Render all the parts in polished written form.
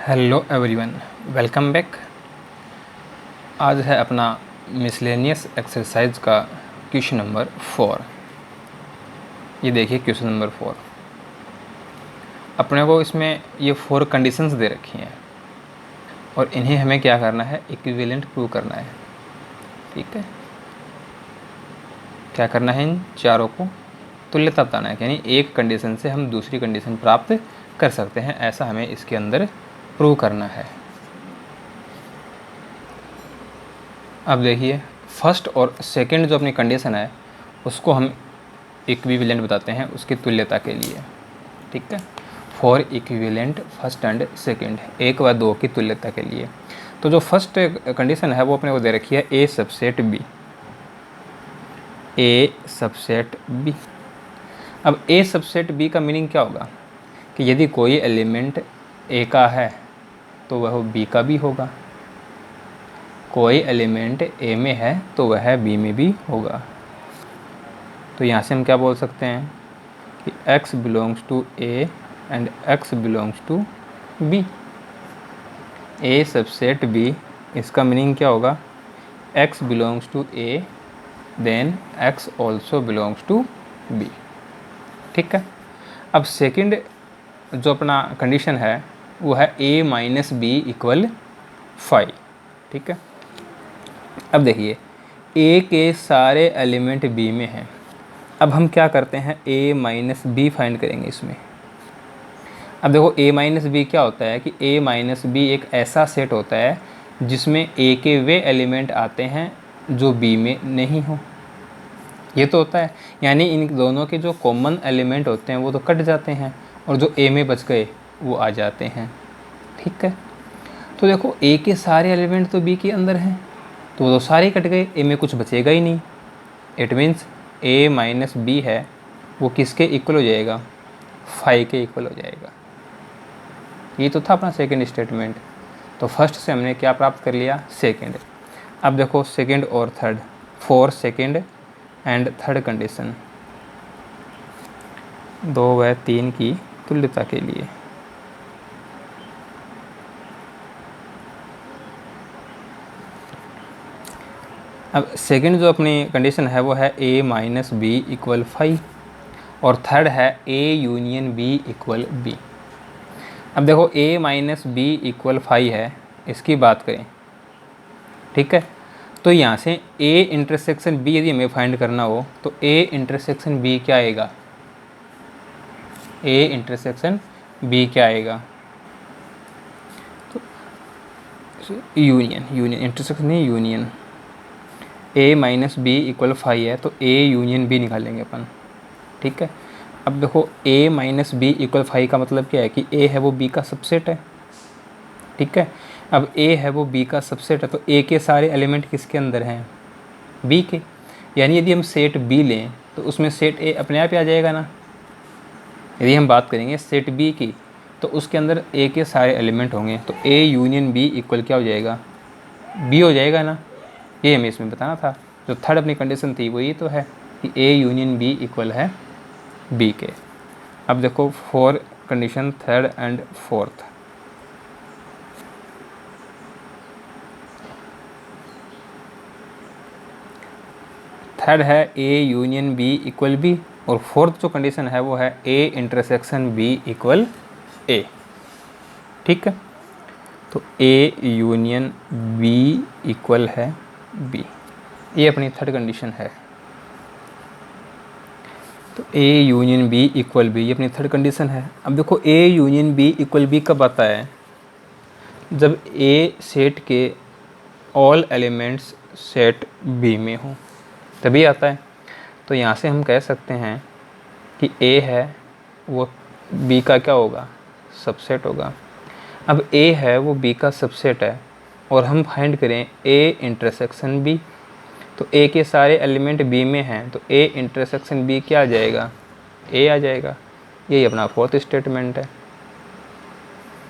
Hello everyone, welcome back. आज है अपना मिसलेनियस एक्सरसाइज का क्वेश्चन नंबर 4। ये देखिए क्वेश्चन नंबर 4। अपने को इसमें ये 4 कंडीशंस दे रखी हैं और इन्हें हमें क्या करना है, इक्विवेलेंट प्रूव करना है। ठीक है, क्या करना है, इन चारों को तुल्यता बताना है, यानी एक कंडीशन से हम दूसरी कंडीशन प्राप्त कर सकते हैं, ऐसा हमें इसके अंदर प्रूव करना है। अब देखिए, फर्स्ट और सेकंड जो अपनी कंडीशन है उसको हम इक्विवेलेंट बताते हैं उसकी तुल्यता के लिए। ठीक है, for equivalent first and second, 1 व 2 की तुल्यता के लिए। तो जो फर्स्ट कंडीशन है वो अपने को दे रखी है ए subset B, A subset B. अब ए सबसेट बी का मीनिंग क्या होगा कि यदि कोई एलिमेंट ए का है तो वह बी का भी होगा, कोई एलिमेंट ए में है तो वह बी में भी होगा। तो यहाँ से हम क्या बोल सकते हैं कि x belongs to A and x belongs to B. A subset B, इसका मीनिंग क्या होगा, x belongs to A then x also belongs to B. ठीक है, अब सेकंड जो अपना कंडीशन है वो है a माइनस बी इक्वल 5। ठीक है, अब देखिए a के सारे एलिमेंट b में हैं। अब हम क्या करते हैं, a माइनस बी फाइंड करेंगे इसमें। अब देखो a माइनस बी क्या होता है कि a माइनस बी एक ऐसा सेट होता है जिसमें a के वे एलिमेंट आते हैं जो b में नहीं हो। ये तो होता है, यानी इन दोनों के जो कॉमन एलिमेंट होते हैं वो तो कट जाते हैं और जो a में बच गए वो आ जाते हैं। ठीक है, तो देखो a के सारे एलिमेंट तो b के अंदर हैं तो वो तो सारे कट गए, a में कुछ बचेगा ही नहीं। It means a minus B है वो किसके इक्वल हो जाएगा, 5 के इक्वल हो जाएगा। ये तो था अपना सेकंड स्टेटमेंट। तो फर्स्ट से हमने क्या प्राप्त कर लिया, सेकंड। अब देखो सेकंड और third, for second and third condition, 2 व 3 की तुल्यता के लिए। अब सेकंड जो अपनी कंडीशन है वो है a माइनस बी इक्वल 5 और थर्ड है a union b equal b। अब देखो a माइनस बी इक्वल 5 है, इसकी बात करें। ठीक है, तो यहाँ से a इंटरसेक्शन b यदि हमें फाइंड करना हो तो a इंटरसेक्शन b क्या आएगा, a इंटरसेक्शन b क्या आएगा, तो यूनियन इंटरसेक्शन नहीं, union. a minus B equal 5 है तो a यूनियन b निकालेंगे अपन। ठीक है, अब देखो a माइनस बी इक्वल 5 का मतलब क्या है कि a है वो b का सबसेट है। ठीक है, अब a है वो b का सबसेट है तो a के सारे एलिमेंट किसके अंदर हैं, b के। यानी यदि हम सेट b लें तो उसमें सेट a अपने आप ही आ जाएगा ना। यदि हम बात करेंगे सेट b की तो उसके अंदर a के सारे एलिमेंट होंगे तो a यूनियन b इक्वल क्या हो जाएगा, b हो जाएगा ना। ये हमें इसमें बताना था। जो थर्ड अपनी कंडीशन थी वो ये तो है कि a यूनियन b इक्वल है b के। अब देखो for condition third and fourth, third है a union b equal b और फोर्थ जो कंडीशन है वो है a intersection b equal a। ठीक है, तो a यूनियन b इक्वल है b, ये अपनी थर्ड कंडीशन है। तो a union b equal b ये अपनी थर्ड कंडीशन है। अब देखो a union b equal b कब आता है, जब a सेट के ऑल एलिमेंट्स सेट b में हो तभी आता है। तो यहाँ से हम कह सकते हैं कि a है वो b का क्या होगा, सबसेट होगा। अब a है वो b का सबसेट है और हम फाइंड करें a इंटरसेक्शन b, तो a के सारे एलिमेंट b में हैं तो a इंटरसेक्शन b क्या आ जाएगा, a आ जाएगा। यही अपना फोर्थ स्टेटमेंट है।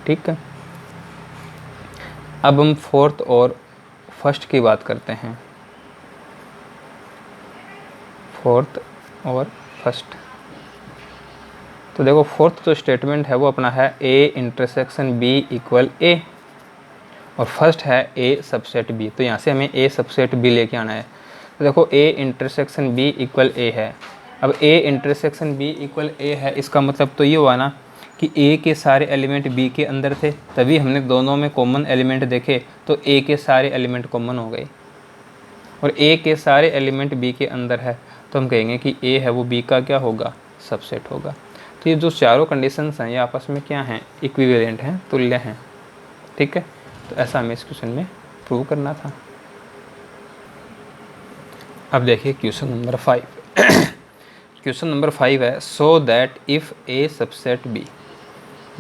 ठीक है, अब हम फोर्थ और फर्स्ट की बात करते हैं। फोर्थ और फर्स्ट, तो देखो फोर्थ जो स्टेटमेंट है वो अपना है ए इंटरसेक्शन बी इक्वल ए, और फर्स्ट है ए सबसेट बी। तो यहाँ से हमें ए सबसेट बी लेके आना है। तो देखो ए इंटरसेक्शन बी इक्वल ए है। अब ए इंटरसेक्शन बी इक्वल ए है, इसका मतलब तो ये हुआ ना कि ए के सारे एलिमेंट बी के अंदर थे, तभी हमने दोनों में कॉमन एलिमेंट देखे तो ए के सारे एलिमेंट कॉमन हो गए, और ए के सारे एलिमेंट बी के अंदर है तो हम कहेंगे कि ए है वो बी का क्या होगा, सबसेट होगा। तो ये जो चारों कंडीशंस हैं ये आपस में क्या हैं, इक्विवेलेंट हैं, तुल्य हैं। ठीक है, तो ऐसा हमें इस क्वेश्चन में प्रूव करना था। अब देखिए क्वेश्चन नंबर 5। क्वेश्चन नंबर 5 है so that if A subset B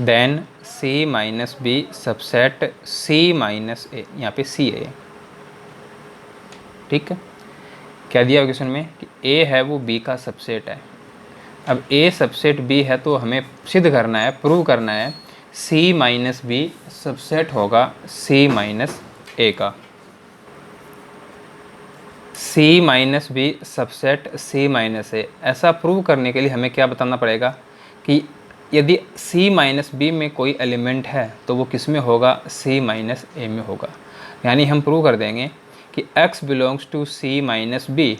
then C minus B subset C minus A, यहाँ पे सी है। ठीक है, क्या दिया क्वेश्चन में कि ए है वो बी का सबसेट है। अब ए सबसेट बी है तो हमें सिद्ध करना है, प्रूव करना है सी माइनस बी सबसेट होगा सी माइनस ए का। सी minus B subset C minus ए, ऐसा प्रूव करने के लिए हमें क्या बताना पड़ेगा कि यदि सी माइनस बी में कोई एलिमेंट है तो वो किस में होगा, सी माइनस ए में होगा। यानी हम प्रूव कर देंगे कि x belongs to C minus B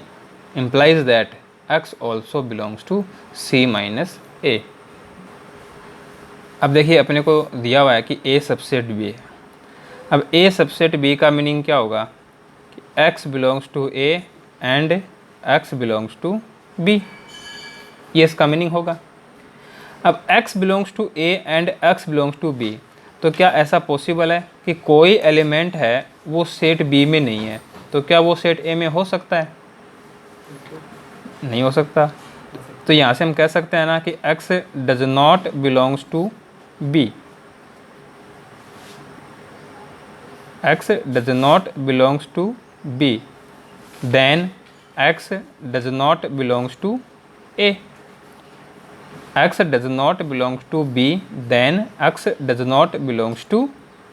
implies that x also belongs to C minus A. अब देखिए अपने को दिया हुआ है कि a सबसेट b है। अब a सबसेट b का मीनिंग क्या होगा कि x belongs to a and x belongs to b, ये इसका मीनिंग होगा। अब x belongs to a and x belongs to b, तो क्या ऐसा पॉसिबल है कि कोई एलिमेंट है वो सेट b में नहीं है, तो क्या वो सेट a में हो सकता है, नहीं हो सकता। तो यहाँ से हम कह सकते हैं ना कि x does not belongs to b, x does not belongs to b, then x does not belongs to a। x does not belongs to b, then x does not belongs to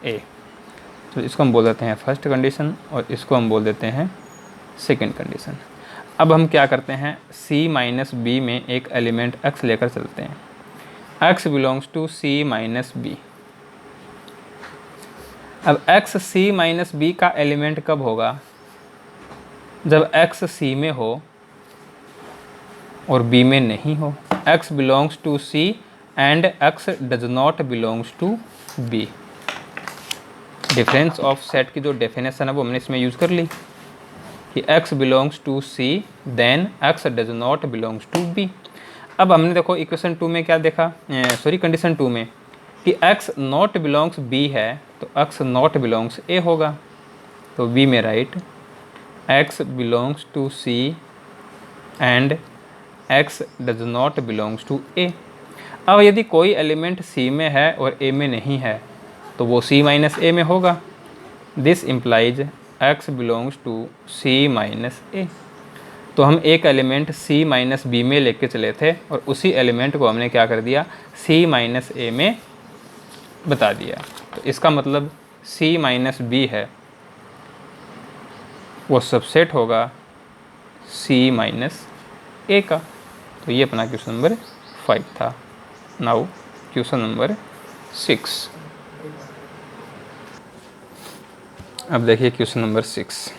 a। तो इसको हम बोल देते हैं first condition और इसको हम बोल देते हैं सेकंड कंडीशन। अब हम क्या करते हैं, c माइनस बी में एक एलिमेंट x लेकर चलते हैं। x belongs to c minus B. अब x c माइनस बी का एलिमेंट कब होगा, जब x c में हो और b में नहीं हो। x belongs to C and x does not belongs to B। Difference of set की जो डेफिनेशन है वो हमने इसमें यूज़ कर ली कि x belongs to C then x does not belongs to B। अब हमने देखो इक्वेशन 2 में क्या देखा, सॉरी कंडीशन 2 में कि x नॉट बिलोंग्स B है तो x नॉट बिलोंग्स A होगा। तो B में right x belongs to C and x does not belongs to a। अब यदि कोई एलिमेंट c में है और a में नहीं है तो वो c माइनस a में होगा। This implies x belongs to c minus a। तो हम एक एलिमेंट c माइनस b में लेके चले थे और उसी एलिमेंट को हमने क्या कर दिया, c माइनस a में बता दिया। तो इसका मतलब c माइनस b है वो सबसेट होगा c माइनस a का। तो ये अपना क्वेश्चन नंबर 5 था। Now question number 6। अब देखिए question number 6।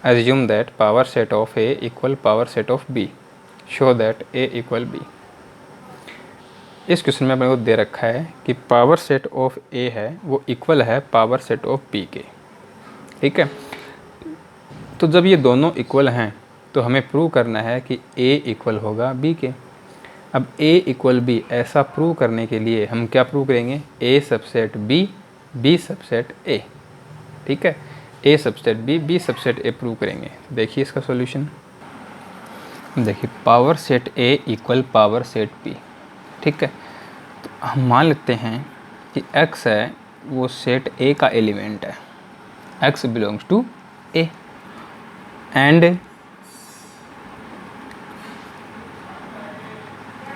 Assume that power set of A equal power set of B, show that A equal B. इस क्वेश्चन में अपने को दे रखा है कि पावर सेट ऑफ ए है वो इक्वल है पावर सेट ऑफ बी के। ठीक है, तो जब ये दोनों इक्वल हैं तो हमें प्रूव करना है कि a इक्वल होगा b के। अब a इक्वल b, ऐसा प्रूव करने के लिए हम क्या प्रूव करेंगे, a subset b, b subset a। ठीक है, a subset b, b subset a prove करेंगे। देखिए इसका सॉल्यूशन, देखिए power set a equal power set b। ठीक है, तो हम मान लेते हैं कि x है वो सेट a का एलिमेंट है, x belongs to a and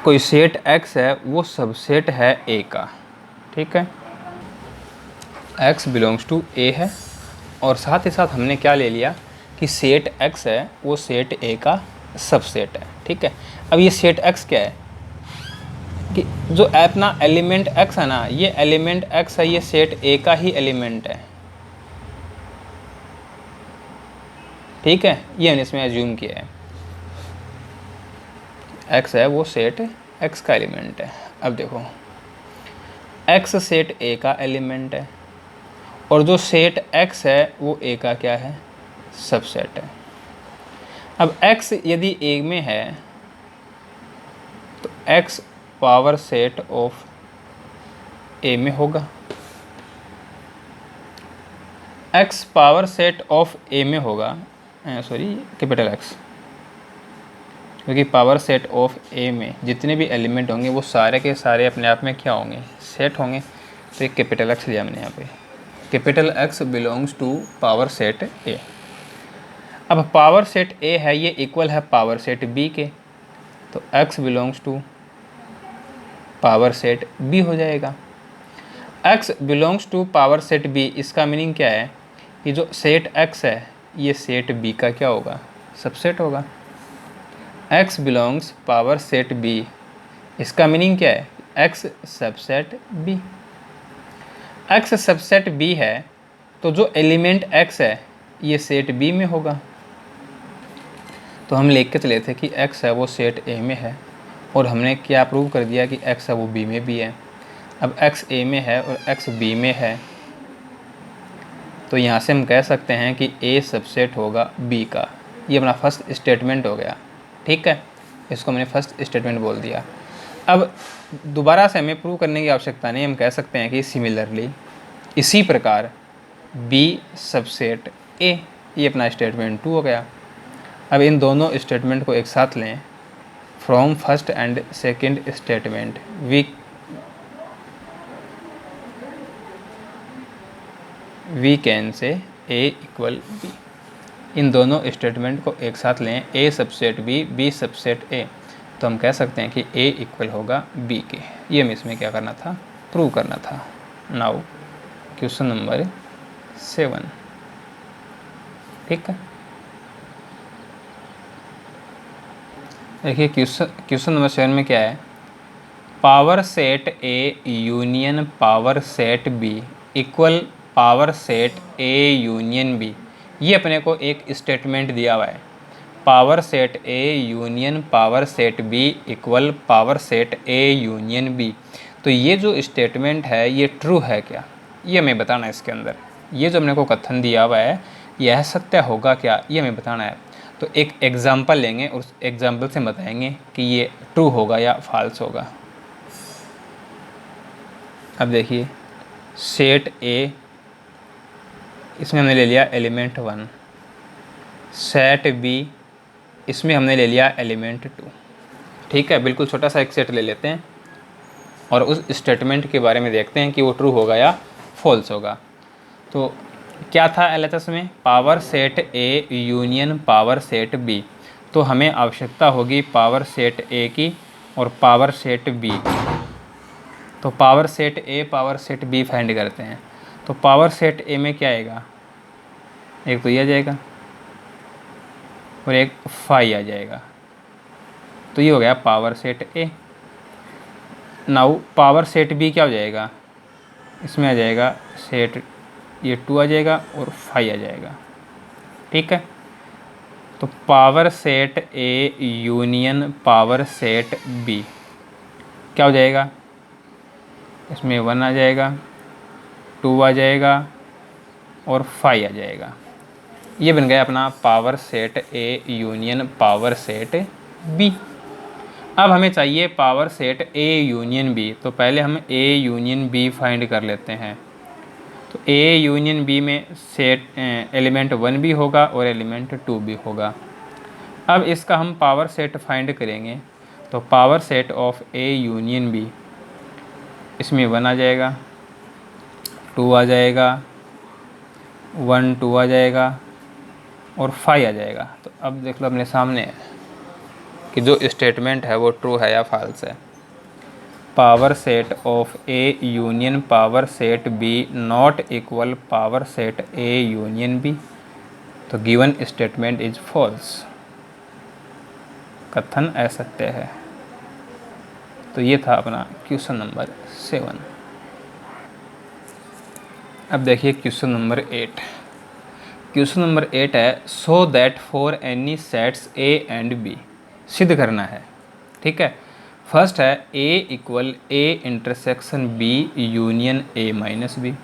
कोई सेट x है वो सबसेट है a का। ठीक है, x बिलोंग्स टू a है और साथ ही साथ हमने क्या ले लिया कि सेट x है वो सेट a का सबसेट है। ठीक है, अब ये सेट x क्या है, कि जो अपना एलिमेंट x है ना, ये एलिमेंट x है, ये सेट A का ही एलिमेंट है। ठीक है, ये हमने इसमें एज्यूम किया है, x है वो सेट x का एलिमेंट है। अब देखो x सेट A का एलिमेंट है और जो सेट x है वो A का क्या है, सबसेट है। अब x यदि A में है तो x power set of A में होगा, x power set of A में होगा, सॉरी कैपिटल X, क्योंकि पावर सेट ऑफ A में जितने भी एलिमेंट होंगे वो सारे के सारे अपने आप में क्या होंगे, सेट होंगे। तो एक कैपिटल X लिया मैंने यहाँ पे, capital X belongs to power set A। अब पावर सेट A है, ये इक्वल है पावर सेट B के, तो X belongs to power set B हो जाएगा। X belongs to power set B, इसका मीनिंग क्या है कि जो सेट X है ये सेट B का क्या होगा, सबसेट होगा। X belongs power set B, इसका मीनिंग क्या है, X subset B। X subset B है तो जो एलिमेंट X है ये सेट B में होगा। तो हम लिख के चले थे कि X है वो सेट A में है और हमने क्या प्रूव कर दिया कि X है वो B में भी है। अब X A में है और X B में है, तो यहाँ से हम कह सकते हैं कि A सबसेट होगा B का। ये अपना फर्स्ट स्टेटमेंट हो गया। ठीक है, इसको मैंने फर्स्ट स्टेटमेंट बोल दिया। अब दोबारा से हमें प्रूव करने की आवश्यकता नहीं, हम कह सकते हैं कि सिमिलरली इसी प्रकार B सबसेट A, ये अपना स्टेटमेंट 2 हो गया। अब इन दोनों स्टेटमेंट को एक साथ लें, from first and second statement we can say A equal B। इन दोनों स्टेटमेंट को एक साथ लें, A subset B, B subset A, तो हम कह सकते हैं कि A इक्वल होगा B के। ये हमें इसमें क्या करना था, प्रूव करना था। Now question number 7। ठीक है, देखिए क्वेश्चन नंबर 7 में क्या है, power set A union power set B equal power set A union B। ये अपने को एक स्टेटमेंट दिया हुआ है, power set A union power set B equal power set A union B। तो ये जो स्टेटमेंट है ये ट्रू है क्या, ये हमें बताना है। इसके अंदर ये जो अपने को कथन दिया हुआ है यह सत्य होगा क्या, ये हमें बताना है। तो एक एग्जाम्पल लेंगे और उस एग्जाम्पल से बताएंगे कि ये ट्रू होगा या फॉल्स होगा। अब देखिए सेट A, इसमें हमने ले लिया एलिमेंट 1, सेट B, इसमें हमने ले लिया एलिमेंट 2। ठीक है, बिल्कुल छोटा सा एक सेट ले लेते हैं और उस स्टेटमेंट के बारे में देखते हैं कि वो ट्रू होगा या फॉल्स होगा। तो क्या था LHS में, power set A union power set B। तो हमें आवश्यकता होगी पावर सेट A की और पावर सेट B की। तो power set A power set B find करते हैं। तो पावर सेट A में क्या आएगा, एक तो ये आ जाएगा और एक 5 आ जाएगा, तो ये हो गया power set A। Now power set B क्या हो जाएगा, इसमें आ जाएगा सेट, ये 2 आ जाएगा और 5 आ जाएगा। ठीक है, तो power set A union power set B क्या हो जाएगा, इसमें 1 आ जाएगा, 2 आ जाएगा और 5 आ जाएगा। ये बन गया अपना power set A union power set B। अब हमें चाहिए power set A union B, तो पहले हम A यूनियन B फाइंड कर लेते हैं। तो A यूनियन B में सेट एलिमेंट 1 भी होगा और एलिमेंट 2 भी होगा। अब इसका हम पावर सेट फाइंड करेंगे, तो power set of A union B, इसमें 1 आ जाएगा, 2 आ जाएगा, 1 2 आ जाएगा और 5 आ जाएगा। तो अब देख लो अपने सामने कि जो स्टेटमेंट है वो ट्रू है या फॉल्स है। Power set of A union power set B not equal power set A union B, तो गिवन स्टेटमेंट इज फॉल्स, कथन असत्य है। तो ये था अपना क्वेश्चन नंबर 7। अब देखिए क्वेश्चन नंबर 8। क्वेश्चन नंबर 8 है so that for any sets A and B, सिद्ध करना है। ठीक है, फर्स्ट है A equal A intersection B union A minus B,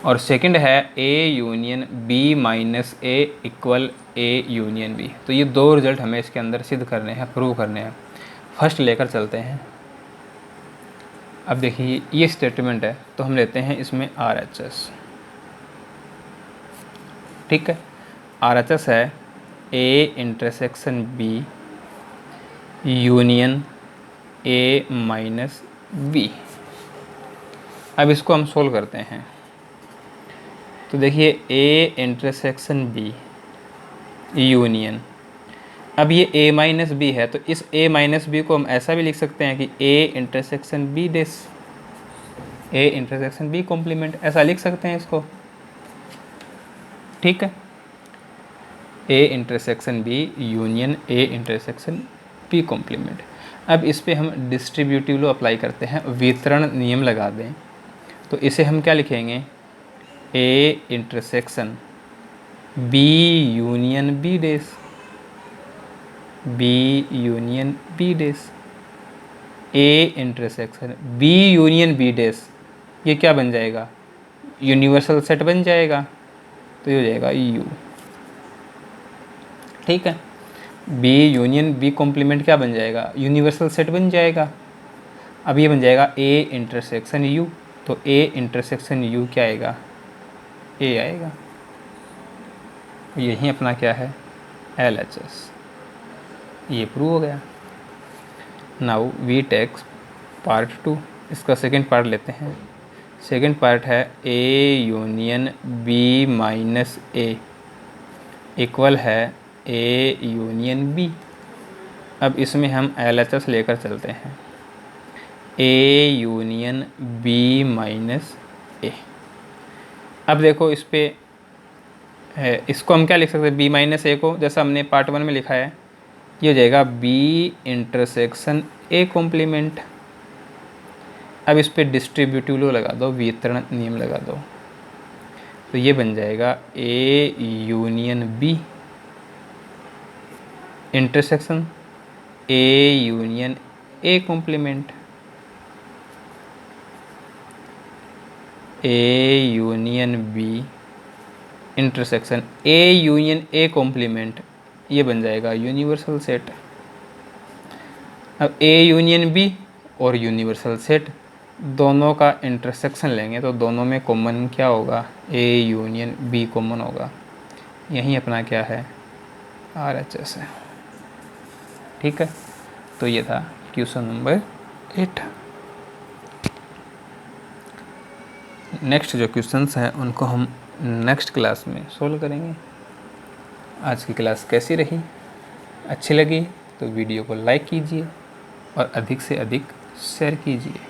और सेकंड है A union B minus A equal A union B. तो ये दो रिजल्ट हमें इसके अंदर सिद्ध करने हैं, प्रूव करने हैं। फर्स्ट लेकर चलते हैं। अब देखिए ये स्टेटमेंट है, तो हम लेते हैं इसमें आर एच एस। ठीक है, आर एच एस है A intersection B union A minus B. अब इसको हम सोल्व करते हैं। तो देखिए ए इंटरसेक्शन बी यूनियन, अब ये a माइनस बी है, तो इस a माइनस बी को हम ऐसा भी लिख सकते हैं कि a intersection B dash, a intersection B complement, ऐसा लिख सकते हैं इसको। ठीक है, a intersection B union a intersection B complement. अब इस पे हम डिस्ट्रीब्यूटिव लॉ अप्लाई करते हैं, वितरण नियम लगा दें। तो इसे हम क्या लिखेंगे, a intersection b union b dash, B union B dash, A intersection B union B dash, ये क्या बन जाएगा, यूनिवर्सल सेट बन जाएगा। तो ये हो जाएगा यू। ठीक है, बी यूनियन बी कॉम्प्लीमेंट क्या बन जाएगा, यूनिवर्सल सेट बन जाएगा। अब ये बन जाएगा ए इंटरसेक्शन यू, तो ए इंटरसेक्शन यू क्या आएगा, ए आएगा। यही अपना क्या है, एल एच एस। ये प्रूव हो गया। नाउ वी टेक्स पार्ट 2, इसका सेकेंड पार्ट लेते हैं। सेकेंड पार्ट है A union B minus A equal है ए यूनियन बी। अब इसमें हम एल एच एस लेकर चलते हैं, ए यूनियन बी माइनस ए। अब देखो इस पे है, इसको हम क्या लिख सकते हैं, बी माइनस ए को जैसा हमने पार्ट 1 में लिखा है, ये हो जाएगा बी इंटरसेक्शन ए कॉम्प्लीमेंट। अब इस पे डिस्ट्रीब्यूटिव लॉ लगा दो, वितरण नियम लगा दो, तो ये बन जाएगा A union B intersection A union A complement, A union B intersection A union A complement, ये बन जाएगा यूनिवर्सल सेट। अब ए यूनियन बी और यूनिवर्सल सेट दोनों का इंटरसेक्शन लेंगे, तो दोनों में कॉमन क्या होगा, ए यूनियन बी कॉमन होगा। यही अपना क्या है, आर एच एस है। ठीक है, तो ये था क्वेश्चन नंबर 8। नेक्स्ट जो क्वेश्चंस हैं उनको हम नेक्स्ट क्लास में सोल्व करेंगे। आज की क्लास कैसी रही, अच्छी लगी तो वीडियो को लाइक कीजिए और अधिक से अधिक शेयर कीजिए।